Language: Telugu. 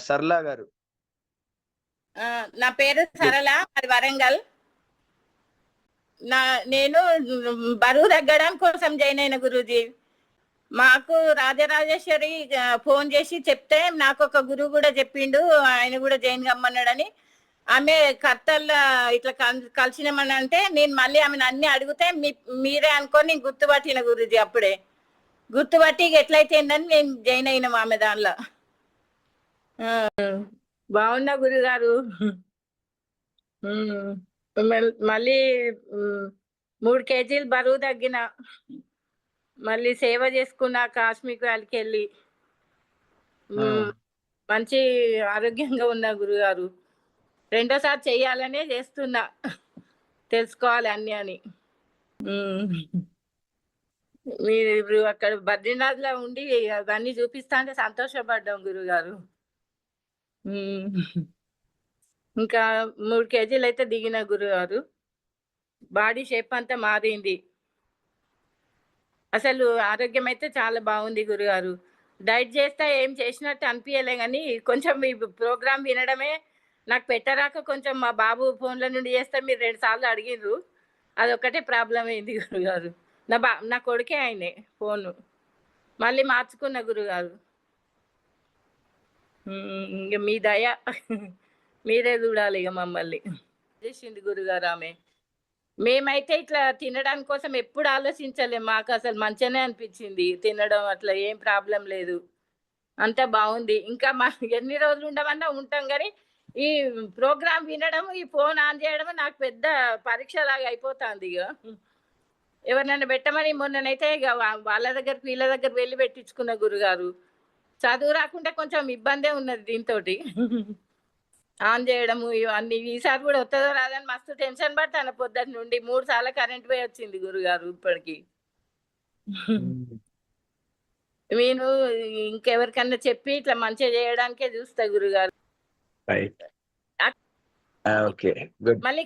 సరళ గారు. నా పేరు సరళ, అది వరంగల్. నేను బరువు తగ్గడం కోసం జాయిన్ అయిన గురూజీ. మాకు రాజరాజేశ్వరి ఫోన్ చేసి చెప్తే నాకు ఒక గురువు కూడా చెప్పిండు, ఆయన కూడా జాయిన్ కమ్మన్నాడని. ఆమె కర్తల్ల ఇట్లా కలిసినామని అంటే నేను మళ్ళీ ఆమెను అన్ని అడిగితే మీరే అనుకొని నేను గుర్తుపట్టిన గురూజీ. అప్పుడే గుర్తుపట్టి ఎట్లయితే ఏందని నేను జాయిన్ అయినాం ఆమె దానిలో. బాగున్నా గురుగారు. మళ్ళీ 3 కేజీలు బరువు తగ్గిన. మళ్ళీ సేవ చేసుకున్నా కాశ్మీర్ వ్యాలీకి వెళ్ళి. మంచి ఆరోగ్యంగా ఉన్నా గురుగారు. రెండోసారి చెయ్యాలనే చేస్తున్నా, తెలుసుకోవాలి అన్ని అని. మీరు అక్కడ బద్రీనాథ్ లో ఉండి అవన్నీ చూపిస్తా అంటే సంతోషపడ్డాం గురుగారు. ఇంకా 3 కేజీలు అయితే దిగిన గురుగారు. బాడీ షేప్ అంతా మారింది. అసలు ఆరోగ్యం అయితే చాలా బాగుంది గురుగారు. డైట్ చేస్తా ఏం చేసినట్టు అనిపించలే, కానీ కొంచెం మీ ప్రోగ్రామ్ వినడమే నాకు పెట్టరాక కొంచెం మా బాబు ఫోన్ల నుండి చేస్తే మీరు 2 సార్లు అడిగిండ్రు. అదొక్కటే ప్రాబ్లం అయింది గురుగారు. నా కొడుకే ఆయనే ఫోను. మళ్ళీ మార్చుకున్న గురుగారు. ఇంక మీ దయ, మీరే చూడాలి ఇక మమ్మల్ని. చేసింది గురుగారు ఆమె. మేమైతే ఇట్లా తినడానికి కోసం ఎప్పుడు ఆలోచించలేము. మాకు అసలు మంచిగానే అనిపించింది తినడం, అట్లా ఏం ప్రాబ్లం లేదు, అంతా బాగుంది. ఇంకా మా ఎన్ని రోజులు ఉండమన్నా ఉంటాం, కానీ ఈ ప్రోగ్రామ్ వినడం, ఈ ఫోన్ ఆన్ చేయడం నాకు పెద్ద పరీక్ష లాగా అయిపోతుంది. ఇక ఎవరినైనా పెట్టమని మొన్ననైతే ఇక వాళ్ళ దగ్గరికి వీళ్ళ దగ్గర వెళ్ళి పెట్టించుకున్న గురుగారు. చదువు రాకుండా కొంచెం ఇబ్బందే ఉన్నది దీంతో ఆన్ చేయడము ఇవన్నీ. ఈసారి కూడా వస్తుందో రాదని మస్తు టెన్షన్ పడతాను. పొద్దున్న నుండి 3 సార్లు కరెంట్ పోయి వచ్చింది గురుగారు ఇప్పటికి. నేను ఇంకెవరికన్నా చెప్పి ఇట్లా మంచిగా చేయడానికే చూస్తా గురుగారు. Okay, good. మళ్ళీ